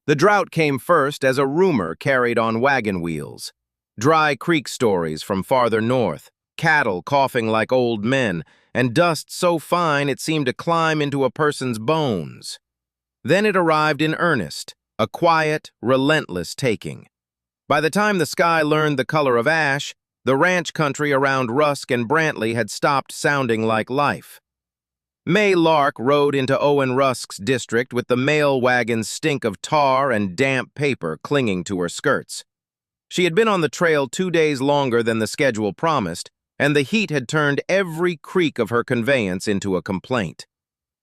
The drought came first as a rumor carried on wagon wheels. Dry creek stories from farther north, cattle coughing like old men, and dust so fine it seemed to climb into a person's bones. Then it arrived in earnest, a quiet, relentless taking. By the time the sky learned the color of ash, the ranch country around Rusk and Brantley had stopped sounding like life. Mae Lark rode into Owen Rusk's district with the mail wagon's stink of tar and damp paper clinging to her skirts. She had been on the trail 2 days longer than the schedule promised, and the heat had turned every creak of her conveyance into a complaint.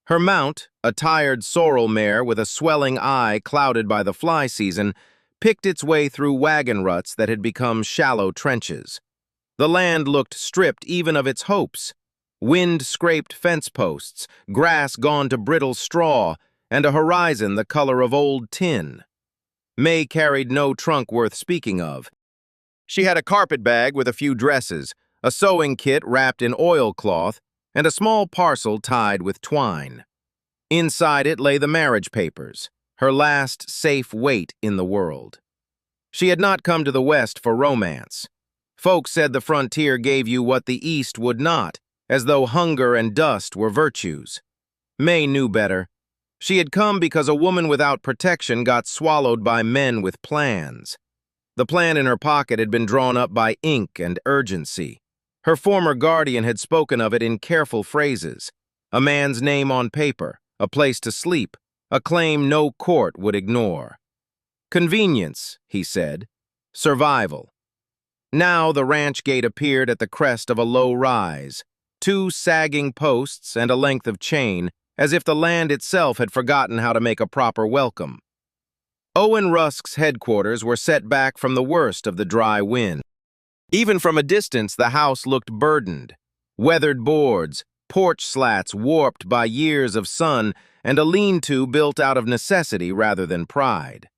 Her mount, a tired sorrel mare with a swelling eye clouded by the fly season, picked its way through wagon ruts that had become shallow trenches. The land looked stripped even of its hopes. Wind-scraped fence posts, grass gone to brittle straw, and a horizon the color of old tin. Mae carried no trunk worth speaking of. She had a carpet bag with a few dresses, a sewing kit wrapped in oilcloth, and a small parcel tied with twine. Inside it lay the marriage papers, her last safe weight in the world. She had not come to the West for romance. Folks said the frontier gave you what the East would not, as though hunger and dust were virtues. Mae knew better. She had come because a woman without protection got swallowed by men with plans. The plan in her pocket had been drawn up by ink and urgency. Her former guardian had spoken of it in careful phrases. A man's name on paper, a place to sleep, a claim no court would ignore. Convenience, he said. Survival. Now the ranch gate appeared at the crest of a low rise. 2 sagging posts and a length of chain, as if the land itself had forgotten how to make a proper welcome. Owen Rusk's headquarters were set back from the worst of the dry wind. Even from a distance, the house looked burdened. Weathered boards, porch slats warped by years of sun, and a lean-to built out of necessity rather than pride.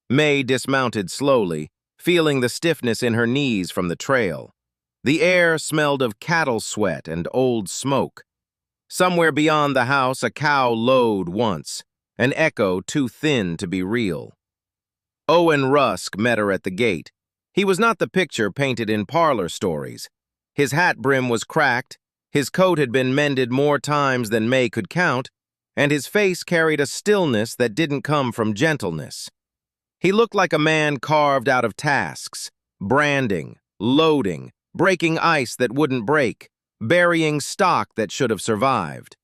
Mae dismounted slowly, feeling the stiffness in her knees from the trail. The air smelled of cattle sweat and old smoke. Somewhere beyond the house, a cow lowed once, an echo too thin to be real. Owen Rusk met her at the gate. He was not the picture painted in parlor stories. His hat brim was cracked, his coat had been mended more times than Mae could count, and his face carried a stillness that didn't come from gentleness. He looked like a man carved out of tasks, branding, loading, breaking ice that wouldn't break, burying stock that should have survived.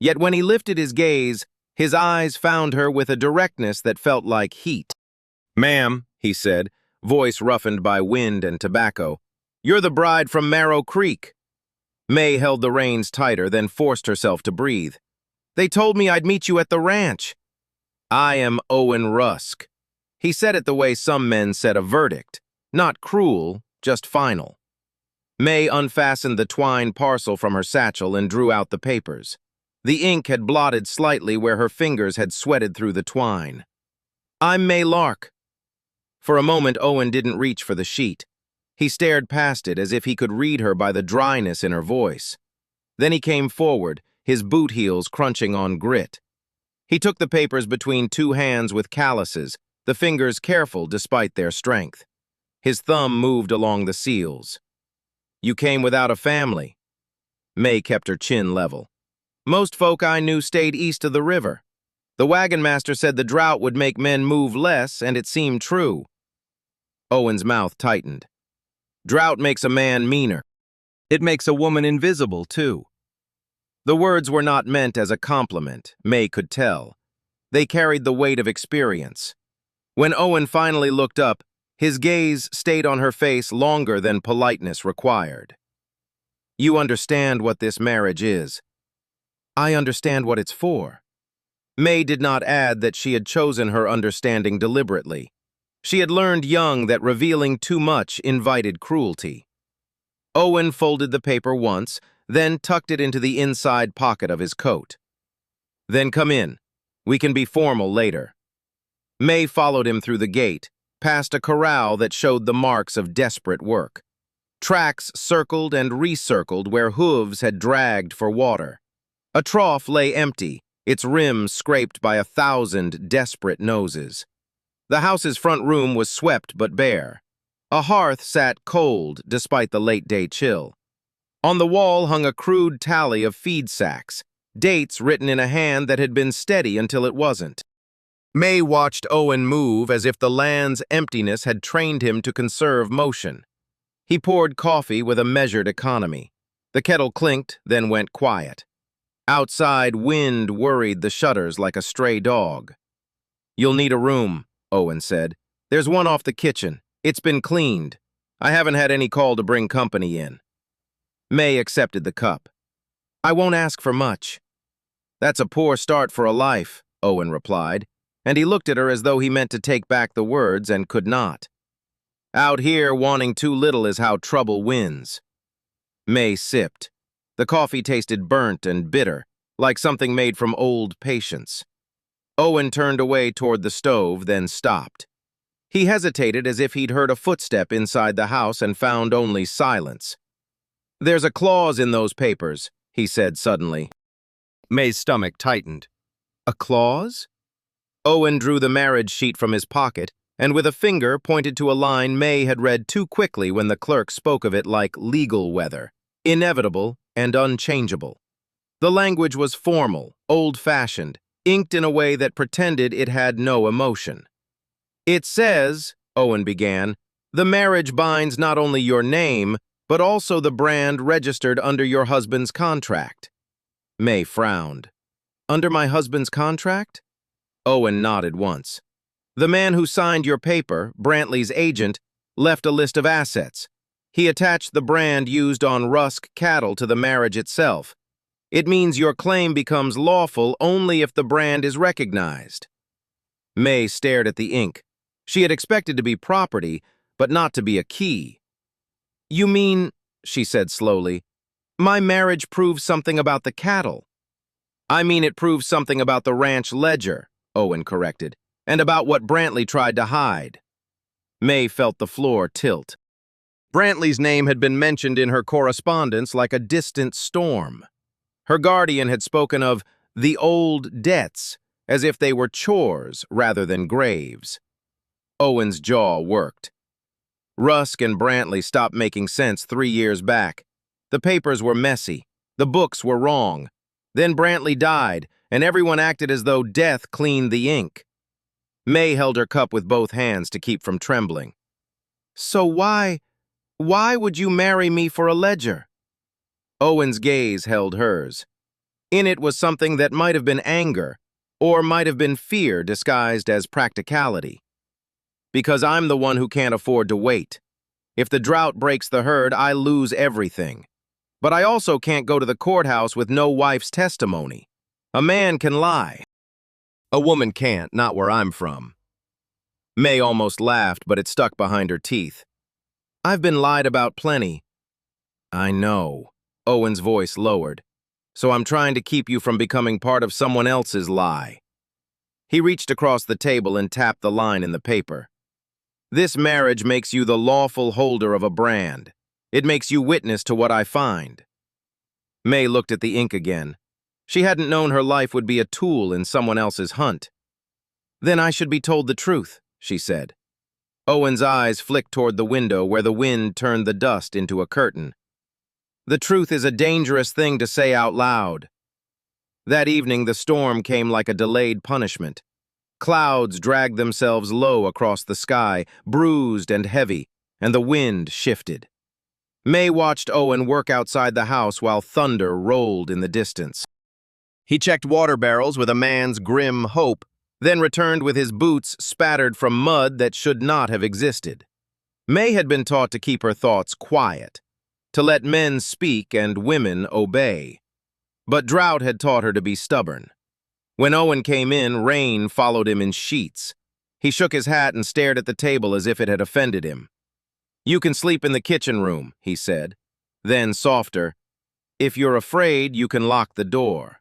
Yet when he lifted his gaze, his eyes found her with a directness that felt like heat. "Ma'am," he said, voice roughened by wind and tobacco, "you're the bride from Marrow Creek." Mae held the reins tighter, then forced herself to breathe. "They told me I'd meet you at the ranch." "I am Owen Rusk." He said it the way some men said a verdict, not cruel, just final. Mae unfastened the twine parcel from her satchel and drew out the papers. The ink had blotted slightly where her fingers had sweated through the twine. "I'm Mae Lark." For a moment, Owen didn't reach for the sheet. He stared past it as if he could read her by the dryness in her voice. Then he came forward, his boot heels crunching on grit. He took the papers between 2 hands with calluses, the fingers careful despite their strength. His thumb moved along the seals. "You came without a family." Mae kept her chin level. "Most folk I knew stayed east of the river. The wagon master said the drought would make men move less, and it seemed true." Owen's mouth tightened. "Drought makes a man meaner. It makes a woman invisible, too." The words were not meant as a compliment, Mae could tell. They carried the weight of experience. When Owen finally looked up, his gaze stayed on her face longer than politeness required. "You understand what this marriage is." "I understand what it's for." Mae did not add that she had chosen her understanding deliberately. She had learned young that revealing too much invited cruelty. Owen folded the paper once, then tucked it into the inside pocket of his coat. "Then come in. We can be formal later." Mae followed him through the gate, past a corral that showed the marks of desperate work. Tracks circled and recircled where hooves had dragged for water. A trough lay empty, its rim scraped by 1,000 desperate noses. The house's front room was swept but bare. A hearth sat cold despite the late-day chill. On the wall hung a crude tally of feed sacks, dates written in a hand that had been steady until it wasn't. Mae watched Owen move as if the land's emptiness had trained him to conserve motion. He poured coffee with a measured economy. The kettle clinked, then went quiet. Outside, wind worried the shutters like a stray dog. "You'll need a room," Owen said. "There's one off the kitchen. It's been cleaned. I haven't had any call to bring company in." Mae accepted the cup. "I won't ask for much." "That's a poor start for a life," Owen replied, and he looked at her as though he meant to take back the words and could not. "Out here, wanting too little is how trouble wins." Mae sipped. The coffee tasted burnt and bitter, like something made from old patience. Owen turned away toward the stove, then stopped. He hesitated as if he'd heard a footstep inside the house and found only silence. "There's a clause in those papers," he said suddenly. Mae's stomach tightened. "A clause?" Owen drew the marriage sheet from his pocket and with a finger pointed to a line Mae had read too quickly when the clerk spoke of it like legal weather, inevitable and unchangeable. The language was formal, old-fashioned, inked in a way that pretended it had no emotion. "It says," Owen began, "the marriage binds not only your name, but also the brand registered under your husband's contract." Mae frowned. "Under my husband's contract?" Owen nodded once. "The man who signed your paper, Brantley's agent, left a list of assets. He attached the brand used on Rusk cattle to the marriage itself. It means your claim becomes lawful only if the brand is recognized." Mae stared at the ink. She had expected to be property, but not to be a key. "You mean," she said slowly, "my marriage proves something about the cattle?" "I mean it proves something about the ranch ledger," Owen corrected, "and about what Brantley tried to hide." Mae felt the floor tilt. Brantley's name had been mentioned in her correspondence like a distant storm. Her guardian had spoken of the old debts as if they were chores rather than graves. Owen's jaw worked. Rusk and Brantley stopped making sense 3 years back. The papers were messy. The books were wrong. Then Brantley died, and everyone acted as though death cleaned the ink. Mae held her cup with both hands to keep from trembling. "So why would you marry me for a ledger?" Owen's gaze held hers. In it was something that might have been anger, or might have been fear disguised as practicality. "Because I'm the one who can't afford to wait. If the drought breaks the herd, I lose everything. But I also can't go to the courthouse with no wife's testimony. A man can lie. A woman can't, not where I'm from." Mae almost laughed, but it stuck behind her teeth. "I've been lied about plenty." "I know." Owen's voice lowered. "So I'm trying to keep you from becoming part of someone else's lie." He reached across the table and tapped the line in the paper. "This marriage makes you the lawful holder of a brand. It makes you witness to what I find." Mae looked at the ink again. She hadn't known her life would be a tool in someone else's hunt. "Then I should be told the truth," she said. Owen's eyes flicked toward the window where the wind turned the dust into a curtain. "The truth is a dangerous thing to say out loud." That evening, the storm came like a delayed punishment. Clouds dragged themselves low across the sky, bruised and heavy, and the wind shifted. Mae watched Owen work outside the house while thunder rolled in the distance. He checked water barrels with a man's grim hope, then returned with his boots spattered from mud that should not have existed. Mae had been taught to keep her thoughts quiet, to let men speak and women obey. But drought had taught her to be stubborn. When Owen came in, rain followed him in sheets. He shook his hat and stared at the table as if it had offended him. "You can sleep in the kitchen room," he said. Then, softer, "If you're afraid, you can lock the door."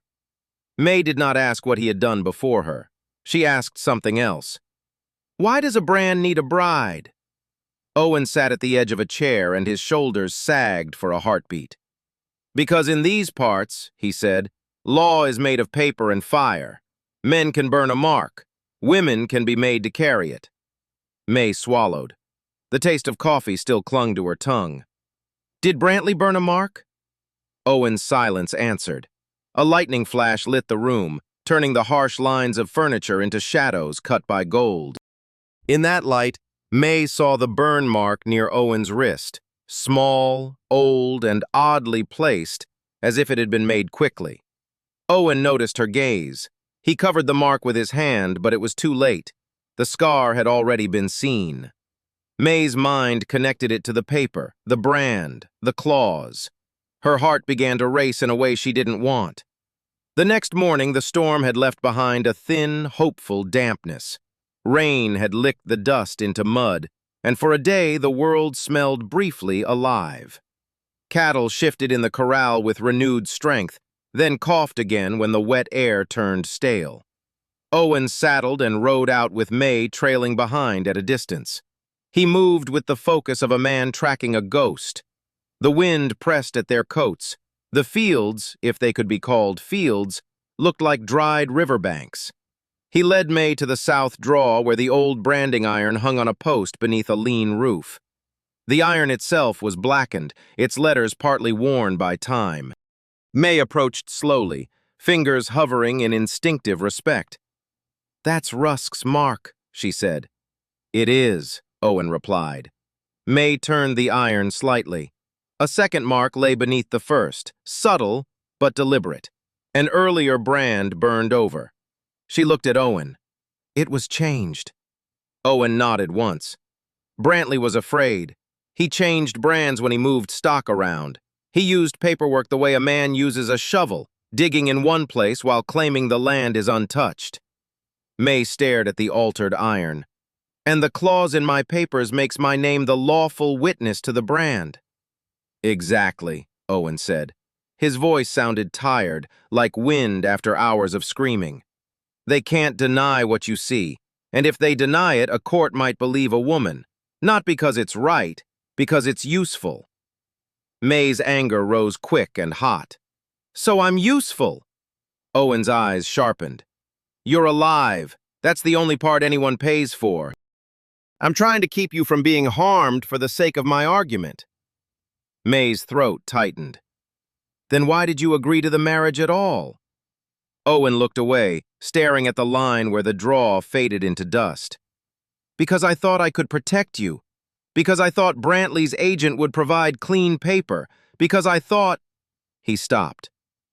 Mae did not ask what he had done before her. She asked something else. "Why does a brand need a bride?" Owen sat at the edge of a chair and his shoulders sagged for a heartbeat. "Because in these parts," he said, "law is made of paper and fire. Men can burn a mark. Women can be made to carry it. Mae swallowed. The taste of coffee still clung to her tongue. Did Brantley burn a mark? Owen's silence answered. A lightning flash lit the room, turning the harsh lines of furniture into shadows cut by gold. In that light, Mae saw the burn mark near Owen's wrist, small, old, and oddly placed, as if it had been made quickly. Owen noticed her gaze. He covered the mark with his hand, but it was too late. The scar had already been seen. Mae's mind connected it to the paper, the brand, the claws. Her heart began to race in a way she didn't want. The next morning, the storm had left behind a thin, hopeful dampness. Rain had licked the dust into mud, and for a day the world smelled briefly alive. Cattle shifted in the corral with renewed strength, then coughed again when the wet air turned stale. Owen saddled and rode out with Mae trailing behind at a distance. He moved with the focus of a man tracking a ghost. The wind pressed at their coats. The fields, if they could be called fields, looked like dried riverbanks. He led Mae to the south draw where the old branding iron hung on a post beneath a lean roof. The iron itself was blackened, its letters partly worn by time. Mae approached slowly, fingers hovering in instinctive respect. "That's Rusk's mark," she said. "It is," Owen replied. Mae turned the iron slightly. A second mark lay beneath the first, subtle but deliberate. An earlier brand burned over. She looked at Owen. It was changed. Owen nodded once. Brantley was afraid. He changed brands when he moved stock around. He used paperwork the way a man uses a shovel, digging in one place while claiming the land is untouched. Mae stared at the altered iron. "And the clause in my papers makes my name the lawful witness to the brand." "Exactly," Owen said. His voice sounded tired, like wind after hours of screaming. "They can't deny what you see, and if they deny it, a court might believe a woman. Not because it's right, because it's useful." Mae's anger rose quick and hot. "So I'm useful?" Owen's eyes sharpened. "You're alive. That's the only part anyone pays for. I'm trying to keep you from being harmed for the sake of my argument." Mae's throat tightened. "Then why did you agree to the marriage at all?" Owen looked away, staring at the line where the draw faded into dust. "Because I thought I could protect you. Because I thought Brantley's agent would provide clean paper. Because I thought—" He stopped.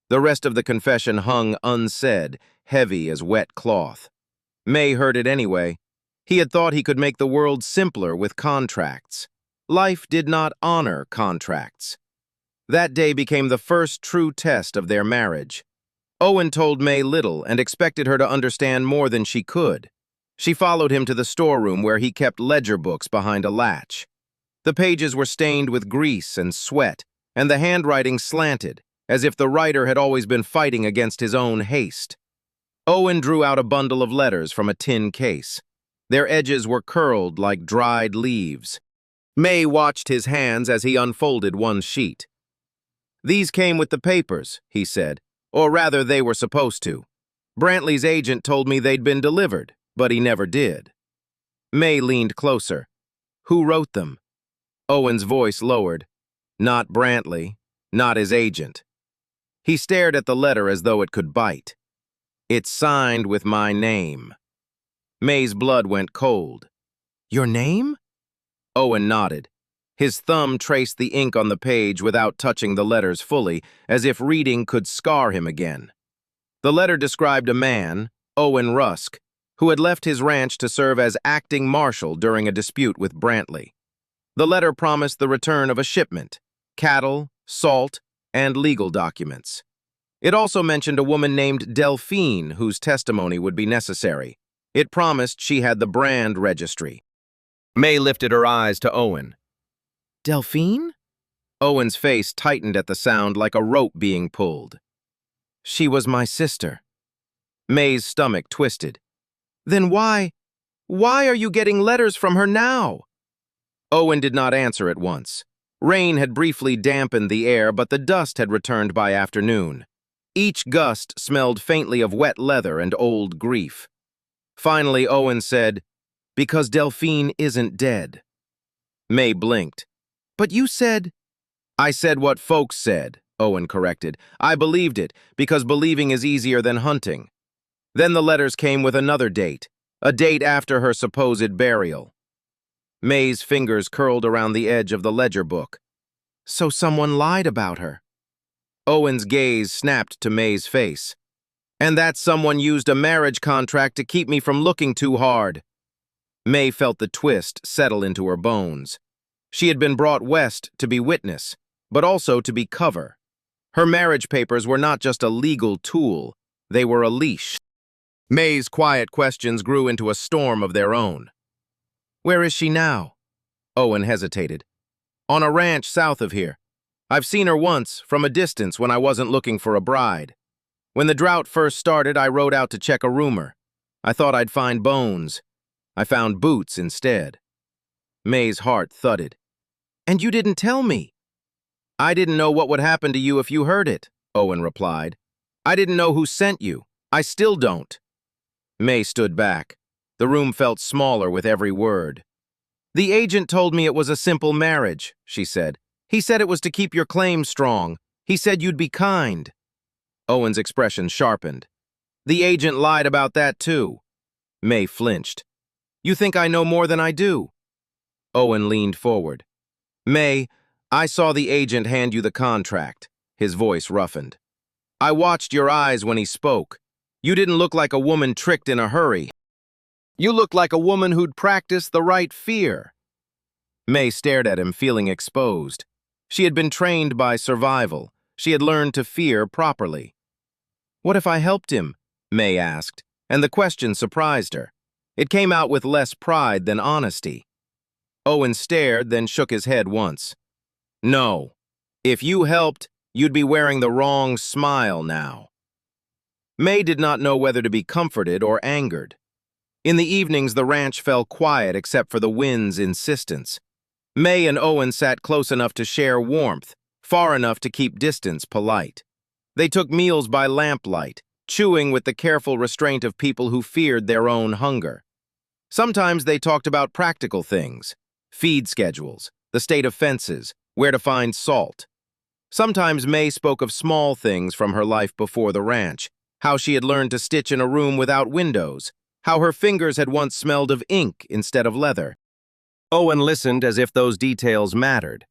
The rest of the confession hung unsaid, heavy as wet cloth. Mae heard it anyway. He had thought he could make the world simpler with contracts. Life did not honor contracts. That day became the first true test of their marriage. Owen told Mae little and expected her to understand more than she could. She followed him to the storeroom where he kept ledger books behind a latch. The pages were stained with grease and sweat, and the handwriting slanted, as if the writer had always been fighting against his own haste. Owen drew out a bundle of letters from a tin case. Their edges were curled like dried leaves. Mae watched his hands as he unfolded one sheet. "These came with the papers," he said, "or rather they were supposed to. Brantley's agent told me they'd been delivered, but he never did." Mae leaned closer. "Who wrote them?" Owen's voice lowered. "Not Brantley, not his agent." He stared at the letter as though it could bite. "It's signed with my name." Mae's blood went cold. "Your name?" Owen nodded. His thumb traced the ink on the page without touching the letters fully, as if reading could scar him again. The letter described a man, Owen Rusk, who had left his ranch to serve as acting marshal during a dispute with Brantley. The letter promised the return of a shipment, cattle, salt, and legal documents. It also mentioned a woman named Delphine whose testimony would be necessary. It promised she had the brand registry. Mae lifted her eyes to Owen. "Delphine?" Owen's face tightened at the sound like a rope being pulled. "She was my sister." Mae's stomach twisted. "Then why are you getting letters from her now?" Owen did not answer at once. Rain had briefly dampened the air, but the dust had returned by afternoon. Each gust smelled faintly of wet leather and old grief. Finally, Owen said, Because Delphine isn't dead. Mae blinked. But you said... I said what folks said, Owen corrected. I believed it, because believing is easier than hunting. Then the letters came with another date, a date after her supposed burial. Mae's fingers curled around the edge of the ledger book. So someone lied about her. Owen's gaze snapped to Mae's face. And that someone used a marriage contract to keep me from looking too hard. Mae felt the twist settle into her bones. She had been brought west to be witness, but also to be cover. Her marriage papers were not just a legal tool, they were a leash. Mae's quiet questions grew into a storm of their own. Where is she now? Owen hesitated. On a ranch south of here. I've seen her once, from a distance when I wasn't looking for a bride. When the drought first started, I rode out to check a rumor. I thought I'd find bones. I found boots instead. Mae's heart thudded. And you didn't tell me. I didn't know what would happen to you if you heard it, Owen replied. I didn't know who sent you. I still don't. Mae stood back. The room felt smaller with every word. The agent told me it was a simple marriage, she said. He said it was to keep your claim strong. He said you'd be kind. Owen's expression sharpened. The agent lied about that too. Mae flinched. You think I know more than I do? Owen leaned forward. Mae, I saw the agent hand you the contract. His voice roughened. I watched your eyes when he spoke. You didn't look like a woman tricked in a hurry. You looked like a woman who'd practiced the right fear. Mae stared at him, feeling exposed. She had been trained by survival. She had learned to fear properly. What if I helped him? Mae asked, and the question surprised her. It came out with less pride than honesty. Owen stared, then shook his head once. No. If you helped, you'd be wearing the wrong smile now. Mae did not know whether to be comforted or angered. In the evenings, the ranch fell quiet except for the wind's insistence. Mae and Owen sat close enough to share warmth, far enough to keep distance polite. They took meals by lamplight, chewing with the careful restraint of people who feared their own hunger. Sometimes they talked about practical things, feed schedules, the state of fences, where to find salt. Sometimes Mae spoke of small things from her life before the ranch, how she had learned to stitch in a room without windows, how her fingers had once smelled of ink instead of leather. Owen listened as if those details mattered.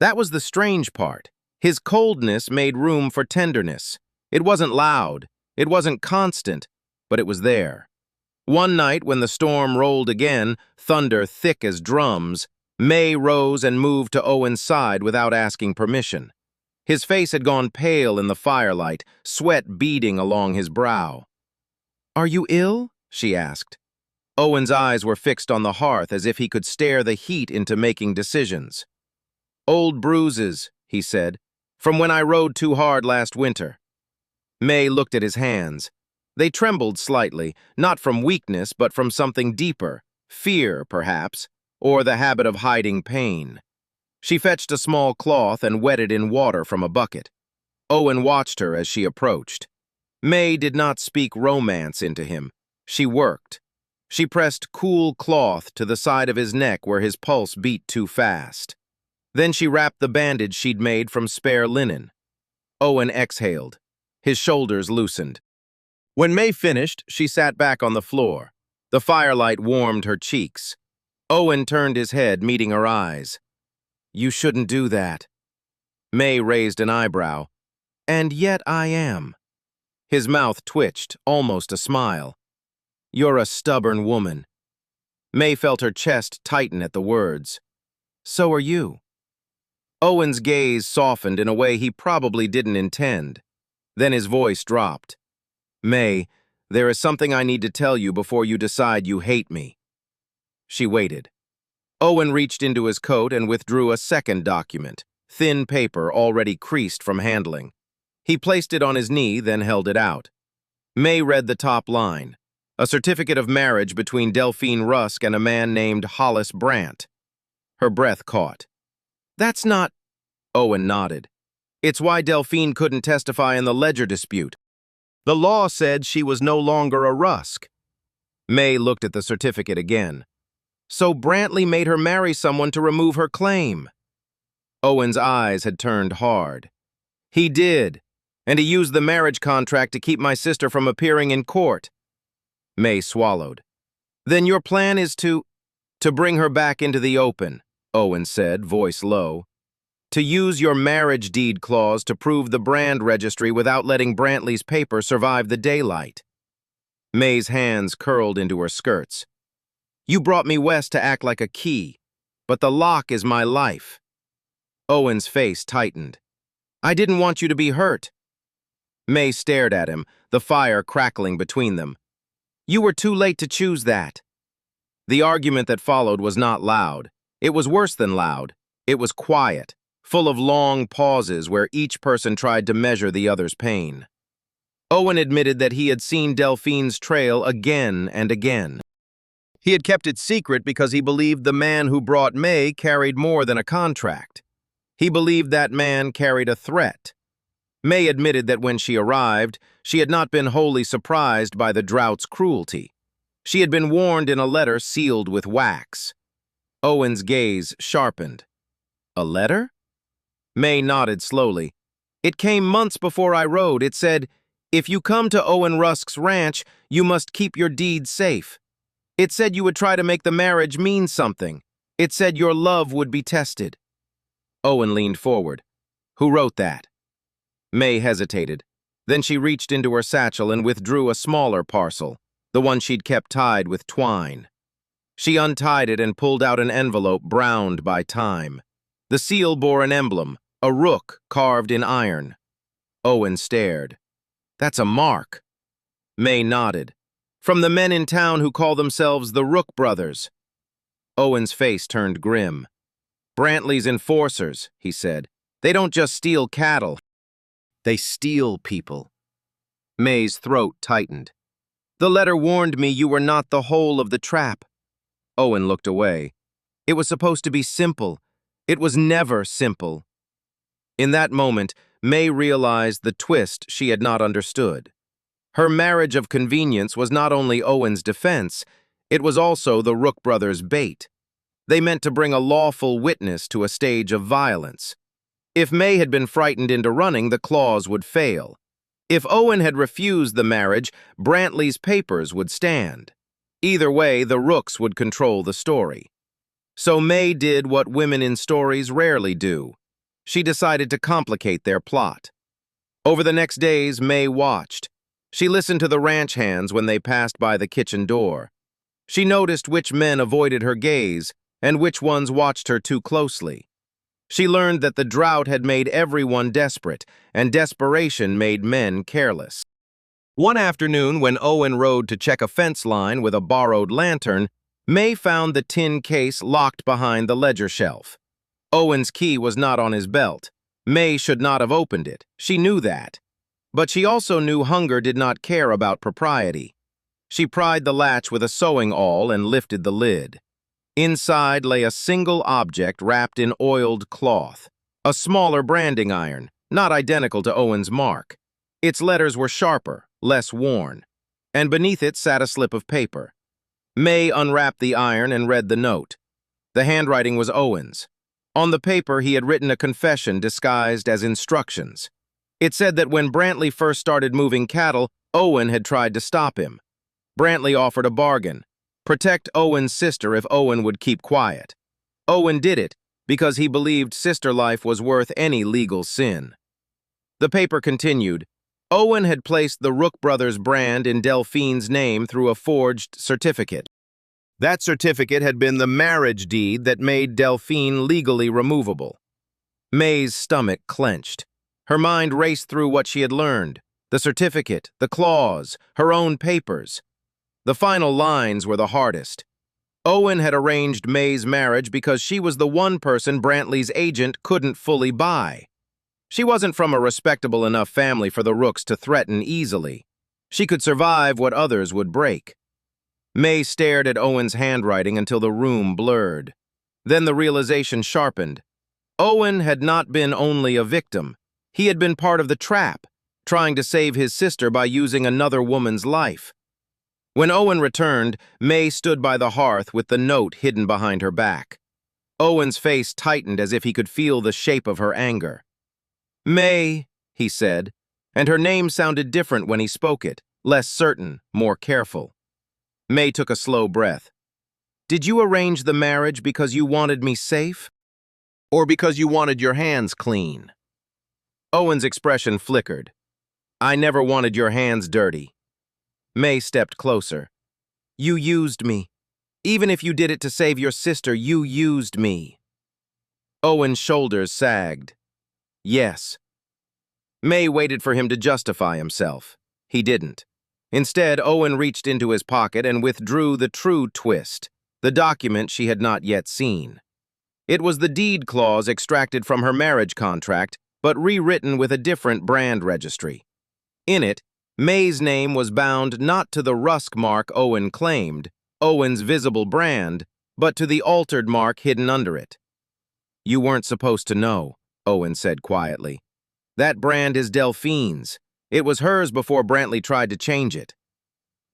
That was the strange part. His coldness made room for tenderness. It wasn't loud, it wasn't constant, but it was there. One night when the storm rolled again, thunder thick as drums, Mae rose and moved to Owen's side without asking permission. His face had gone pale in the firelight, sweat beading along his brow. Are you ill? She asked. Owen's eyes were fixed on the hearth as if he could stare the heat into making decisions. Old bruises, he said, from when I rode too hard last winter. Mae looked at his hands. They trembled slightly, not from weakness but from something deeper, fear, perhaps, or the habit of hiding pain. She fetched a small cloth and wet it in water from a bucket. Owen watched her as she approached. Mae did not speak romance into him. She worked. She pressed cool cloth to the side of his neck where his pulse beat too fast. Then she wrapped the bandage she'd made from spare linen. Owen exhaled. His shoulders loosened. When Mae finished, she sat back on the floor. The firelight warmed her cheeks. Owen turned his head, meeting her eyes. You shouldn't do that. Mae raised an eyebrow. And yet I am. His mouth twitched, almost a smile. You're a stubborn woman. Mae felt her chest tighten at the words. So are you. Owen's gaze softened in a way he probably didn't intend. Then his voice dropped. Mae, there is something I need to tell you before you decide you hate me. She waited. Owen reached into his coat and withdrew a second document, thin paper already creased from handling. He placed it on his knee, then held it out. Mae read the top line. A certificate of marriage between Delphine Rusk and a man named Hollis Brandt. Her breath caught. That's not... Owen nodded. It's why Delphine couldn't testify in the ledger dispute. The law said she was no longer a Rusk. Mae looked at the certificate again. So Brantley made her marry someone to remove her claim. Owen's eyes had turned hard. He did, and he used the marriage contract to keep my sister from appearing in court. Mae swallowed. Then your plan is to bring her back into the open, Owen said, voice low. To use your marriage deed clause to prove the brand registry without letting Brantley's paper survive the daylight. Mae's hands curled into her skirts. You brought me west to act like a key, but the lock is my life. Owen's face tightened. I didn't want you to be hurt. Mae stared at him, the fire crackling between them. You were too late to choose that. The argument that followed was not loud. It was worse than loud. It was quiet, full of long pauses where each person tried to measure the other's pain. Owen admitted that he had seen Delphine's trail again and again. He had kept it secret because he believed the man who brought Mae carried more than a contract. He believed that man carried a threat. Mae admitted that when she arrived, she had not been wholly surprised by the drought's cruelty. She had been warned in a letter sealed with wax. Owen's gaze sharpened. A letter? Mae nodded slowly. It came months before I rode. It said, if you come to Owen Rusk's ranch, you must keep your deeds safe. It said you would try to make the marriage mean something. It said your love would be tested. Owen leaned forward. Who wrote that? Mae hesitated. Then she reached into her satchel and withdrew a smaller parcel, the one she'd kept tied with twine. She untied it and pulled out an envelope browned by time. The seal bore an emblem, a rook carved in iron. Owen stared. That's a mark. Mae nodded. From the men in town who call themselves the Rook Brothers. Owen's face turned grim. Brantley's enforcers, he said. They don't just steal cattle. They steal people. Mae's throat tightened. The letter warned me you were not the whole of the trap. Owen looked away. It was supposed to be simple. It was never simple. In that moment, Mae realized the twist she had not understood. Her marriage of convenience was not only Owen's defense, it was also the Rook brothers' bait. They meant to bring a lawful witness to a stage of violence. If Mae had been frightened into running, the clause would fail. If Owen had refused the marriage, Brantley's papers would stand. Either way, the Rooks would control the story. So Mae did what women in stories rarely do. She decided to complicate their plot. Over the next days, Mae watched. She listened to the ranch hands when they passed by the kitchen door. She noticed which men avoided her gaze and which ones watched her too closely. She learned that the drought had made everyone desperate, and desperation made men careless. One afternoon, when Owen rode to check a fence line with a borrowed lantern, Mae found the tin case locked behind the ledger shelf. Owen's key was not on his belt. Mae should not have opened it. She knew that. But she also knew hunger did not care about propriety. She pried the latch with a sewing awl and lifted the lid. Inside lay a single object wrapped in oiled cloth, a smaller branding iron, not identical to Owen's mark. Its letters were sharper, less worn, and beneath it sat a slip of paper. Mae unwrapped the iron and read the note. The handwriting was Owen's. On the paper, he had written a confession disguised as instructions. It said that when Brantley first started moving cattle, Owen had tried to stop him. Brantley offered a bargain. Protect Owen's sister if Owen would keep quiet. Owen did it because he believed sister life was worth any legal sin. The paper continued. Owen had placed the Rook brothers' brand in Delphine's name through a forged certificate. That certificate had been the marriage deed that made Delphine legally removable. Mae's stomach clenched. Her mind raced through what she had learned. The certificate, the clause, her own papers. The final lines were the hardest. Owen had arranged Mae's marriage because she was the one person Brantley's agent couldn't fully buy. She wasn't from a respectable enough family for the Rooks to threaten easily. She could survive what others would break. Mae stared at Owen's handwriting until the room blurred. Then the realization sharpened. Owen had not been only a victim. He had been part of the trap, trying to save his sister by using another woman's life. When Owen returned, Mae stood by the hearth with the note hidden behind her back. Owen's face tightened as if he could feel the shape of her anger. "Mae," he said, and her name sounded different when he spoke it, less certain, more careful. Mae took a slow breath. "Did you arrange the marriage because you wanted me safe? Or because you wanted your hands clean?" Owen's expression flickered. "I never wanted your hands dirty." Mae stepped closer. "You used me. Even if you did it to save your sister, you used me." Owen's shoulders sagged. "Yes." Mae waited for him to justify himself. He didn't. Instead, Owen reached into his pocket and withdrew the true twist, the document she had not yet seen. It was the deed clause extracted from her marriage contract, but rewritten with a different brand registry. In it, Mae's name was bound not to the Rusk mark Owen claimed, Owen's visible brand, but to the altered mark hidden under it. "You weren't supposed to know," Owen said quietly. "That brand is Delphine's. It was hers before Brantley tried to change it."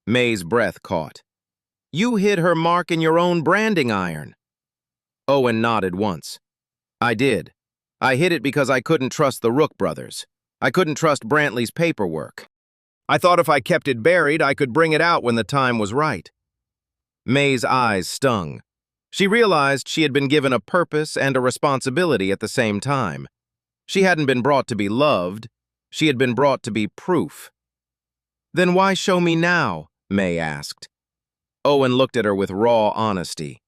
Mae's breath caught. "You hid her mark in your own branding iron." Owen nodded once. "I did. I hid it because I couldn't trust the Rook brothers. I couldn't trust Brantley's paperwork. I thought if I kept it buried, I could bring it out when the time was right." Mae's eyes stung. She realized she had been given a purpose and a responsibility at the same time. She hadn't been brought to be loved. She had been brought to be proof. "Then why show me now?" Mae asked. Owen looked at her with raw honesty.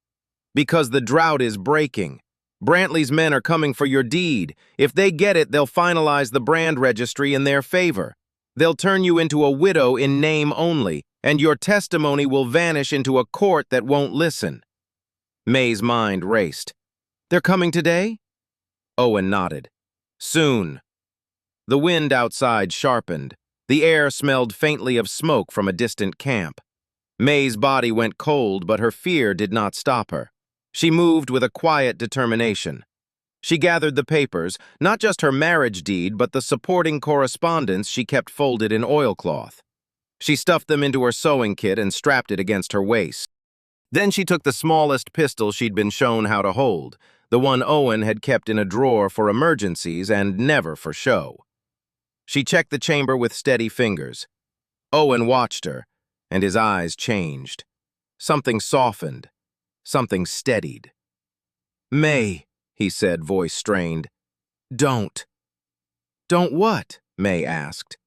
"Because the drought is breaking. Brantley's men are coming for your deed. If they get it, they'll finalize the brand registry in their favor. They'll turn you into a widow in name only, and your testimony will vanish into a court that won't listen." Mae's mind raced. "They're coming today?" Owen nodded. "Soon." The wind outside sharpened. The air smelled faintly of smoke from a distant camp. Mae's body went cold, but her fear did not stop her. She moved with a quiet determination. She gathered the papers, not just her marriage deed, but the supporting correspondence she kept folded in oilcloth. She stuffed them into her sewing kit and strapped it against her waist. Then she took the smallest pistol she'd been shown how to hold, the one Owen had kept in a drawer for emergencies and never for show. She checked the chamber with steady fingers. Owen watched her, and his eyes changed. Something softened. Something steadied. "Mae," he said, voice strained. "Don't." "Don't what?" Mae asked.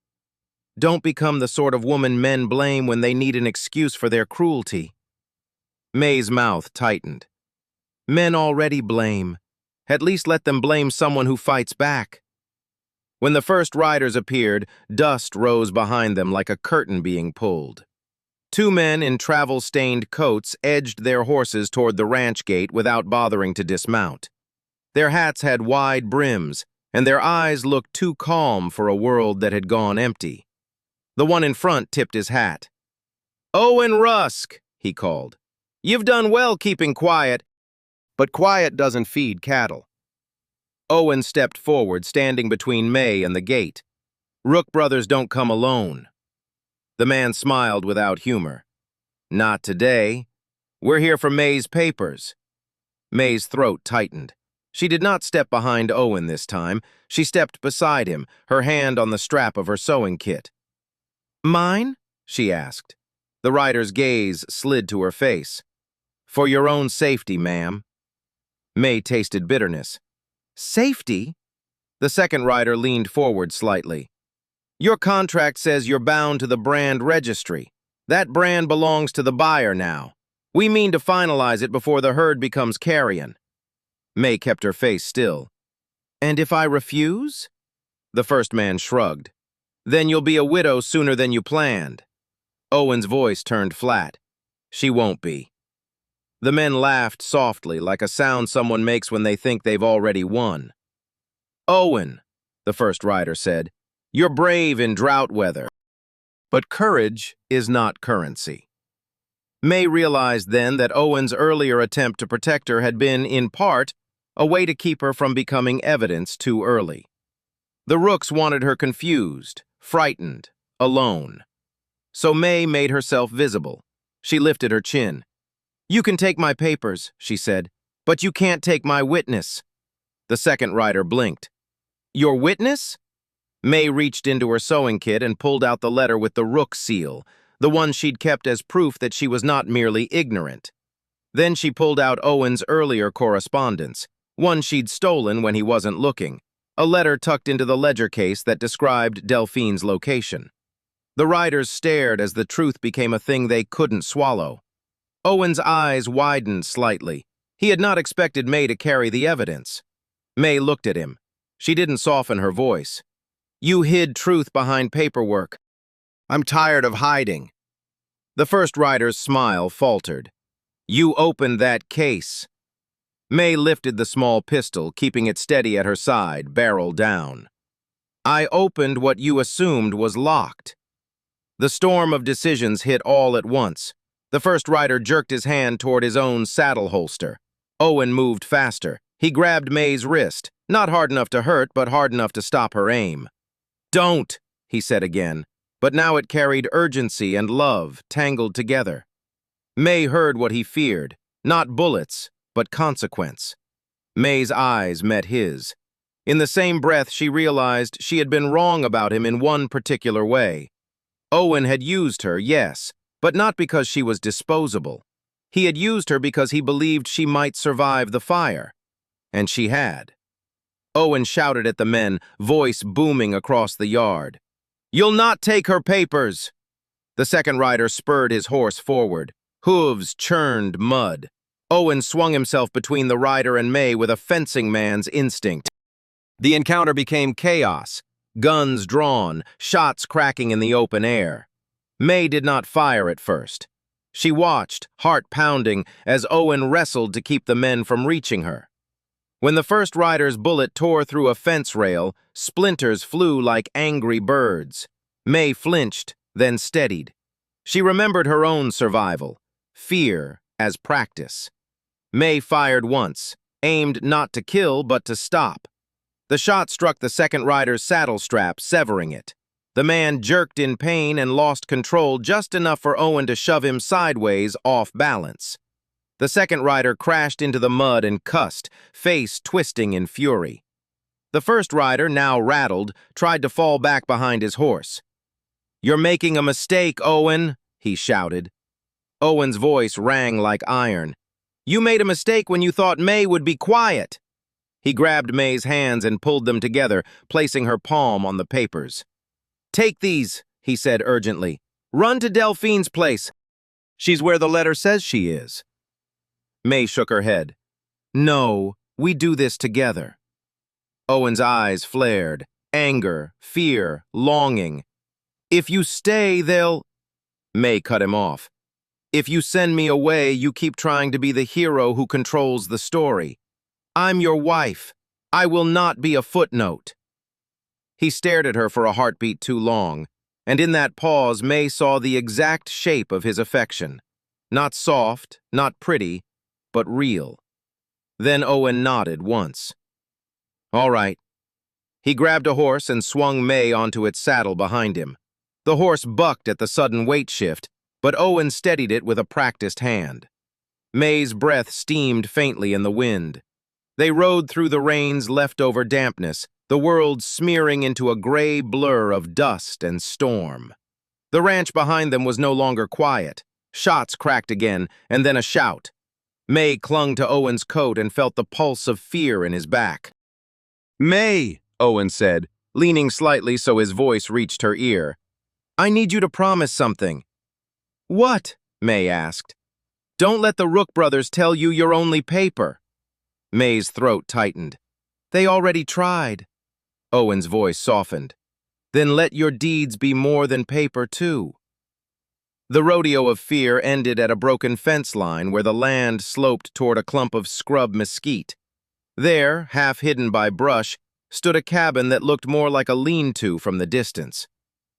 "Don't become the sort of woman men blame when they need an excuse for their cruelty." Mae's mouth tightened. "Men already blame. At least let them blame someone who fights back." When the first riders appeared, dust rose behind them like a curtain being pulled. Two men in travel-stained coats edged their horses toward the ranch gate without bothering to dismount. Their hats had wide brims, and their eyes looked too calm for a world that had gone empty. The one in front tipped his hat. "Owen Rusk," he called. "You've done well keeping quiet, but quiet doesn't feed cattle." Owen stepped forward, standing between Mae and the gate. "Rook brothers don't come alone." The man smiled without humor. "Not today. We're here for Mae's papers." Mae's throat tightened. She did not step behind Owen this time. She stepped beside him, her hand on the strap of her sewing kit. "Mine?" she asked. The rider's gaze slid to her face. "For your own safety, ma'am." Mae tasted bitterness. "Safety?" The second rider leaned forward slightly. "Your contract says you're bound to the brand registry. That brand belongs to the buyer now. We mean to finalize it before the herd becomes carrion." Mae kept her face still. "And if I refuse?" The first man shrugged. "Then you'll be a widow sooner than you planned." Owen's voice turned flat. "She won't be." The men laughed softly, like a sound someone makes when they think they've already won. "Owen," the first rider said, "you're brave in drought weather. But courage is not currency." Mae realized then that Owen's earlier attempt to protect her had been, in part, a way to keep her from becoming evidence too early. The Rooks wanted her confused, frightened, alone. So Mae made herself visible. She lifted her chin. "You can take my papers," she said, "but you can't take my witness." The second rider blinked. "Your witness?" Mae reached into her sewing kit and pulled out the letter with the rook seal, the one she'd kept as proof that she was not merely ignorant. Then she pulled out Owen's earlier correspondence, one she'd stolen when he wasn't looking, a letter tucked into the ledger case that described Delphine's location. The riders stared as the truth became a thing they couldn't swallow. Owen's eyes widened slightly. He had not expected Mae to carry the evidence. Mae looked at him. She didn't soften her voice. "You hid truth behind paperwork. I'm tired of hiding." The first rider's smile faltered. "You opened that case." Mae lifted the small pistol, keeping it steady at her side, barrel down. "I opened what you assumed was locked." The storm of decisions hit all at once. The first rider jerked his hand toward his own saddle holster. Owen moved faster. He grabbed Mae's wrist, not hard enough to hurt, but hard enough to stop her aim. "Don't," he said again, but now it carried urgency and love tangled together. Mae heard what he feared, not bullets, but consequence. Mae's eyes met his. In the same breath, she realized she had been wrong about him in one particular way. Owen had used her, yes, but not because she was disposable. He had used her because he believed she might survive the fire. And she had. Owen shouted at the men, voice booming across the yard. "You'll not take her papers!" The second rider spurred his horse forward. Hooves churned mud. Owen swung himself between the rider and Mae with a fencing man's instinct. The encounter became chaos. Guns drawn, shots cracking in the open air. Mae did not fire at first. She watched, heart pounding, as Owen wrestled to keep the men from reaching her. When the first rider's bullet tore through a fence rail, splinters flew like angry birds. Mae flinched, then steadied. She remembered her own survival, fear as practice. Mae fired once, aimed not to kill but to stop. The shot struck the second rider's saddle strap, severing it. The man jerked in pain and lost control just enough for Owen to shove him sideways off balance. The second rider crashed into the mud and cussed, face twisting in fury. The first rider, now rattled, tried to fall back behind his horse. "You're making a mistake, Owen," he shouted. Owen's voice rang like iron. "You made a mistake when you thought Mae would be quiet." He grabbed Mae's hands and pulled them together, placing her palm on the papers. "Take these," he said urgently. "Run to Delphine's place. She's where the letter says she is." Mae shook her head. "No, we do this together." Owen's eyes flared. Anger, fear, longing. "If you stay, they'll—" Mae cut him off. "If you send me away, you keep trying to be the hero who controls the story. I'm your wife. I will not be a footnote." He stared at her for a heartbeat too long, and in that pause, Mae saw the exact shape of his affection. Not soft, not pretty, but real. Then Owen nodded once. "All right." He grabbed a horse and swung Mae onto its saddle behind him. The horse bucked at the sudden weight shift, but Owen steadied it with a practiced hand. Mae's breath steamed faintly in the wind. They rode through the rain's leftover dampness, the world smearing into a gray blur of dust and storm. The ranch behind them was no longer quiet. Shots cracked again, and then a shout. Mae clung to Owen's coat and felt the pulse of fear in his back. "Mae," Owen said, leaning slightly so his voice reached her ear. "I need you to promise something." "What?" Mae asked. "Don't let the Rook brothers tell you you're only paper." Mae's throat tightened. "They already tried." Owen's voice softened. "Then let your deeds be more than paper, too." The rodeo of fear ended at a broken fence line where the land sloped toward a clump of scrub mesquite. There, half hidden by brush, stood a cabin that looked more like a lean-to from the distance.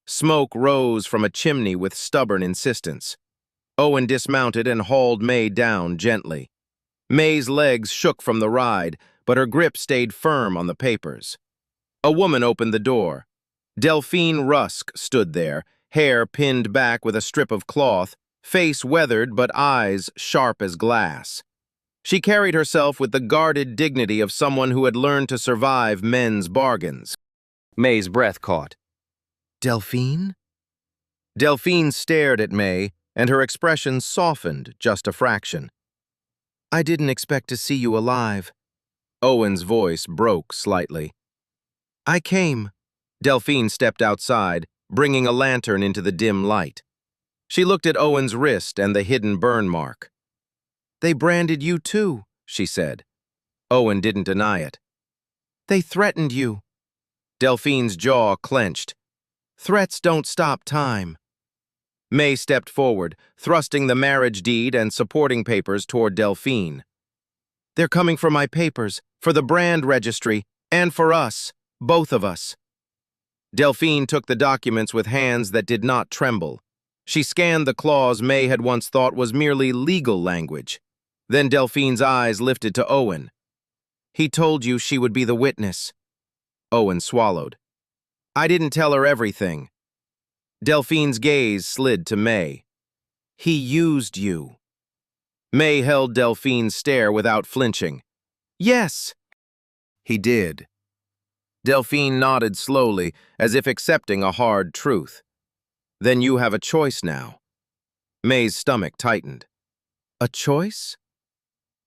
Smoke rose from a chimney with stubborn insistence. Owen dismounted and hauled Mae down gently. Mae's legs shook from the ride, but her grip stayed firm on the papers. A woman opened the door. Delphine Rusk stood there, hair pinned back with a strip of cloth, face weathered but eyes sharp as glass. She carried herself with the guarded dignity of someone who had learned to survive men's bargains. Mae's breath caught. "Delphine?" Delphine stared at Mae, and her expression softened just a fraction. "I didn't expect to see you alive." Owen's voice broke slightly. "I came." Delphine stepped outside, bringing a lantern into the dim light. She looked at Owen's wrist and the hidden burn mark. "They branded you too," she said. Owen didn't deny it. "They threatened you." Delphine's jaw clenched. "Threats don't stop time." Mae stepped forward, thrusting the marriage deed and supporting papers toward Delphine. "They're coming for my papers, for the brand registry, and for us, both of us." Delphine took the documents with hands that did not tremble. She scanned the clause Mae had once thought was merely legal language. Then Delphine's eyes lifted to Owen. "He told you she would be the witness." Owen swallowed. "I didn't tell her everything." Delphine's gaze slid to Mae. "He used you." Mae held Delphine's stare without flinching. "Yes." "He did." Delphine nodded slowly, as if accepting a hard truth. "Then you have a choice now." Mae's stomach tightened. "A choice?"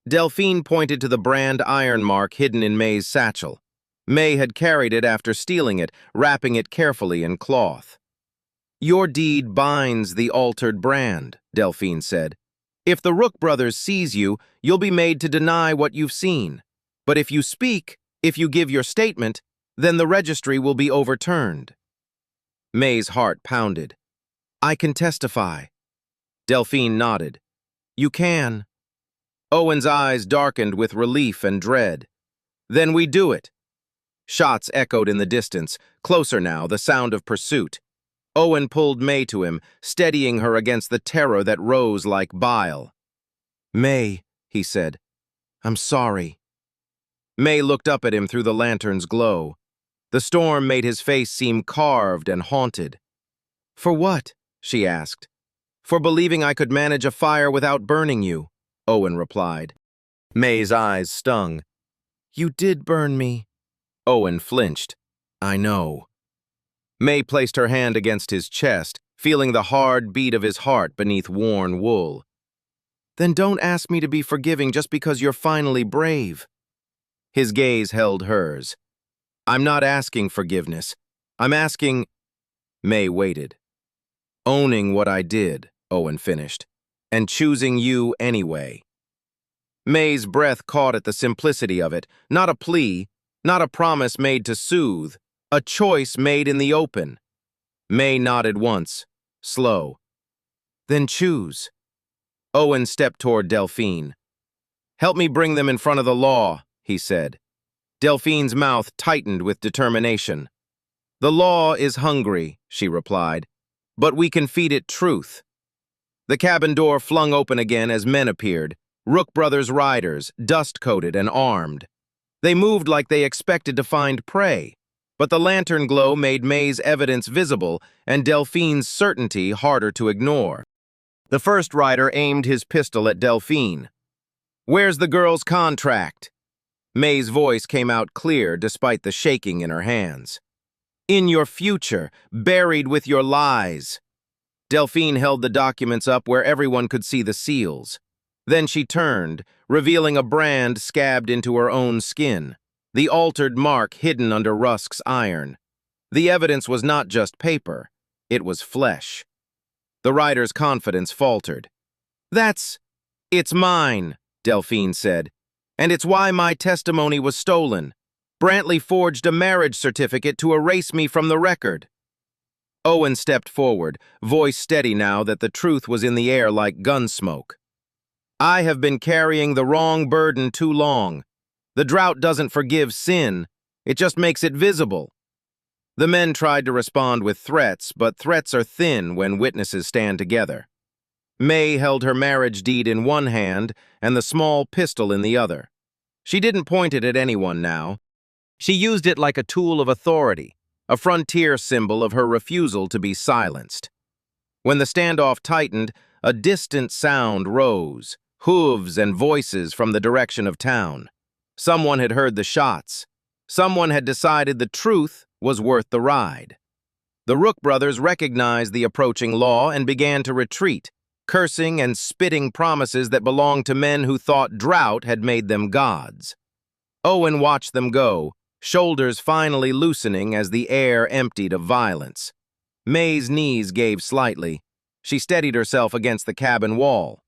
Delphine pointed to the brand iron mark hidden in Mae's satchel. Mae had carried it after stealing it, wrapping it carefully in cloth. "Your deed binds the altered brand," Delphine said. "If the Rook brothers seize you, you'll be made to deny what you've seen. But if you speak, if you give your statement, then the registry will be overturned." Mae's heart pounded. "I can testify." Delphine nodded. "You can." Owen's eyes darkened with relief and dread. "Then we do it." Shots echoed in the distance, closer now, the sound of pursuit. Owen pulled Mae to him, steadying her against the terror that rose like bile. "Mae," he said, "I'm sorry." Mae looked up at him through the lantern's glow. The storm made his face seem carved and haunted. "For what?" she asked. "For believing I could manage a fire without burning you," Owen replied. Mae's eyes stung. "You did burn me." Owen flinched. "I know." Mae placed her hand against his chest, feeling the hard beat of his heart beneath worn wool. "Then don't ask me to be forgiving just because you're finally brave." His gaze held hers. "I'm not asking forgiveness. I'm asking—" Mae waited. "Owning what I did," Owen finished, "and choosing you anyway." Mae's breath caught at the simplicity of it, not a plea, not a promise made to soothe, a choice made in the open. Mae nodded once, slow. "Then choose." Owen stepped toward Delphine. "Help me bring them in front of the law," he said. Delphine's mouth tightened with determination. "The law is hungry," she replied, "but we can feed it truth." The cabin door flung open again as men appeared, Rook brothers riders, dust-coated and armed. They moved like they expected to find prey, but the lantern glow made Mae's evidence visible and Delphine's certainty harder to ignore. The first rider aimed his pistol at Delphine. "Where's the girl's contract?" Mae's voice came out clear despite the shaking in her hands. "In your future, buried with your lies." Delphine held the documents up where everyone could see the seals. Then she turned, revealing a brand scabbed into her own skin, the altered mark hidden under Rusk's iron. The evidence was not just paper, it was flesh. The rider's confidence faltered. It's mine," Delphine said, "and it's why my testimony was stolen. Brantley forged a marriage certificate to erase me from the record." Owen stepped forward, voice steady now that the truth was in the air like gun smoke. "I have been carrying the wrong burden too long. The drought doesn't forgive sin, it just makes it visible." The men tried to respond with threats, but threats are thin when witnesses stand together. Mae held her marriage deed in one hand and the small pistol in the other. She didn't point it at anyone now. She used it like a tool of authority, a frontier symbol of her refusal to be silenced. When the standoff tightened, a distant sound rose, hooves and voices from the direction of town. Someone had heard the shots. Someone had decided the truth was worth the ride. The Rook brothers recognized the approaching law and began to retreat, cursing and spitting promises that belonged to men who thought drought had made them gods. Owen watched them go, shoulders finally loosening as the air emptied of violence. Mae's knees gave slightly. She steadied herself against the cabin wall.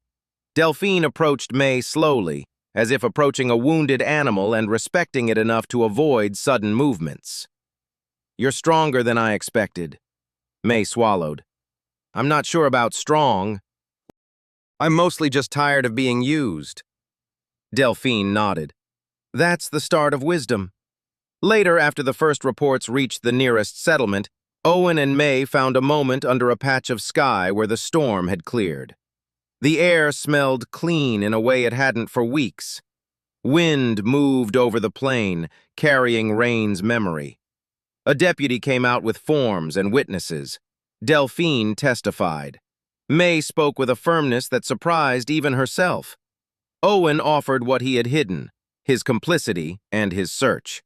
Delphine approached Mae slowly, as if approaching a wounded animal and respecting it enough to avoid sudden movements. "You're stronger than I expected." Mae swallowed. "I'm not sure about strong. I'm mostly just tired of being used." Delphine nodded. "That's the start of wisdom." Later, after the first reports reached the nearest settlement, Owen and Mae found a moment under a patch of sky where the storm had cleared. The air smelled clean in a way it hadn't for weeks. Wind moved over the plain, carrying rain's memory. A deputy came out with forms and witnesses. Delphine testified. Mae spoke with a firmness that surprised even herself. Owen offered what he had hidden, his complicity and his search.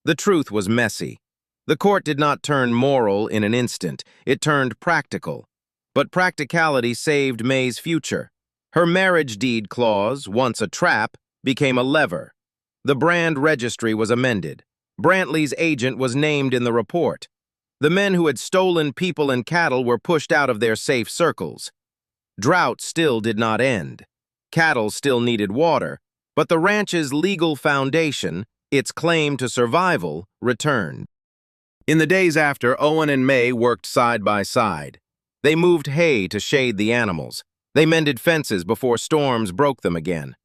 The truth was messy. The court did not turn moral in an instant, it turned practical. But practicality saved Mae's future. Her marriage deed clause, once a trap, became a lever. The brand registry was amended. Brantley's agent was named in the report. The men who had stolen people and cattle were pushed out of their safe circles. Drought still did not end. Cattle still needed water, but the ranch's legal foundation, its claim to survival, returned. In the days after, Owen and Mae worked side by side. They moved hay to shade the animals. They mended fences before storms broke them again.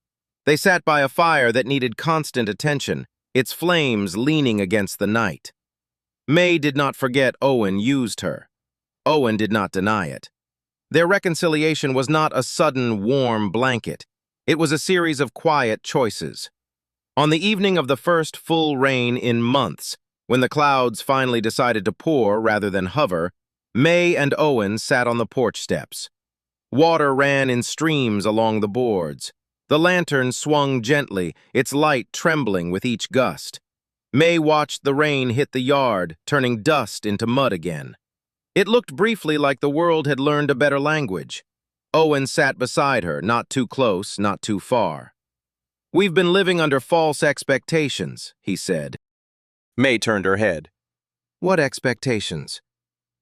They sat by a fire that needed constant attention, its flames leaning against the night. Mae did not forget Owen used her. Owen did not deny it. Their reconciliation was not a sudden, warm blanket. It was a series of quiet choices. On the evening of the first full rain in months, when the clouds finally decided to pour rather than hover, Mae and Owen sat on the porch steps. Water ran in streams along the boards. The lantern swung gently, its light trembling with each gust. Mae watched the rain hit the yard, turning dust into mud again. It looked briefly like the world had learned a better language. Owen sat beside her, not too close, not too far. "We've been living under false expectations," he said. Mae turned her head. "What expectations?"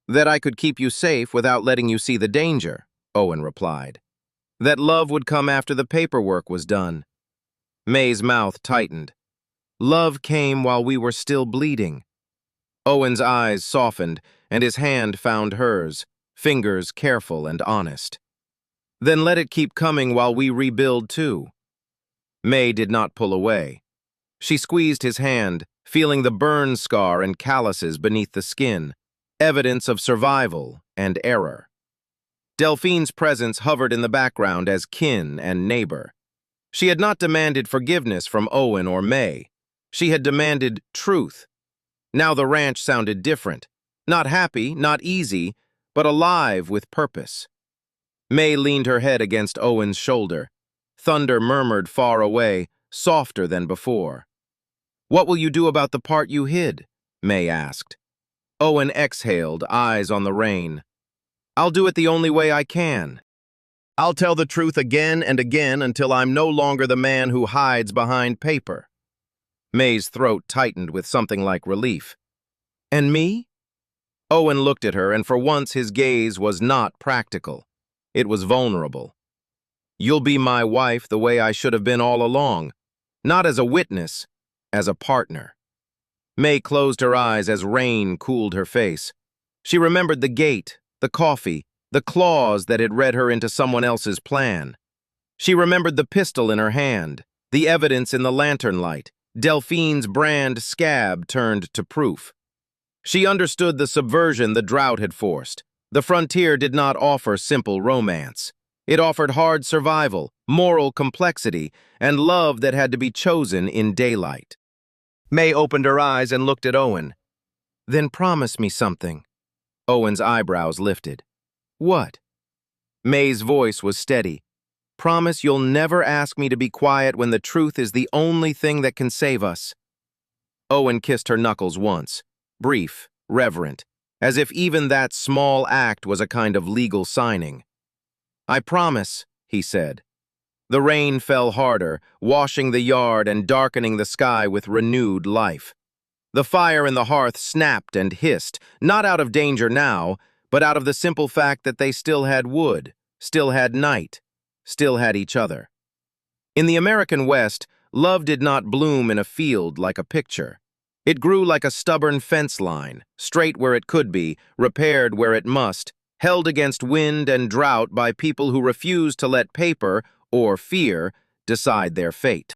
"That I could keep you safe without letting you see the danger," Owen replied. "That love would come after the paperwork was done." Mae's mouth tightened. "Love came while we were still bleeding." Owen's eyes softened, and his hand found hers, fingers careful and honest. "Then let it keep coming while we rebuild too." Mae did not pull away. She squeezed his hand, feeling the burn scar and calluses beneath the skin, evidence of survival and error. Delphine's presence hovered in the background as kin and neighbor. She had not demanded forgiveness from Owen or Mae. She had demanded truth. Now the ranch sounded different. Not happy, not easy, but alive with purpose. Mae leaned her head against Owen's shoulder. Thunder murmured far away, softer than before. "What will you do about the part you hid?" Mae asked. Owen exhaled, eyes on the rain. "I'll do it the only way I can. I'll tell the truth again and again until I'm no longer the man who hides behind paper." Mae's throat tightened with something like relief. "And me?" Owen looked at her, and for once his gaze was not practical. It was vulnerable. "You'll be my wife the way I should have been all along, not as a witness, as a partner." Mae closed her eyes as rain cooled her face. She remembered the gate, the coffee, the clause that had read her into someone else's plan. She remembered the pistol in her hand, the evidence in the lantern light, Delphine's brand scab turned to proof. She understood the subversion the drought had forced. The frontier did not offer simple romance. It offered hard survival, moral complexity, and love that had to be chosen in daylight. Mae opened her eyes and looked at Owen. Then promise me something. Owen's eyebrows lifted. What? Mae's voice was steady. Promise you'll never ask me to be quiet when the truth is the only thing that can save us. Owen kissed her knuckles once, brief, reverent, as if even that small act was a kind of legal signing. I promise, he said. The rain fell harder, washing the yard and darkening the sky with renewed life. The fire in the hearth snapped and hissed, not out of danger now, but out of the simple fact that they still had wood, still had night, still had each other. In the American West, love did not bloom in a field like a picture. It grew like a stubborn fence line, straight where it could be, repaired where it must, held against wind and drought by people who refused to let paper, or fear, decide their fate.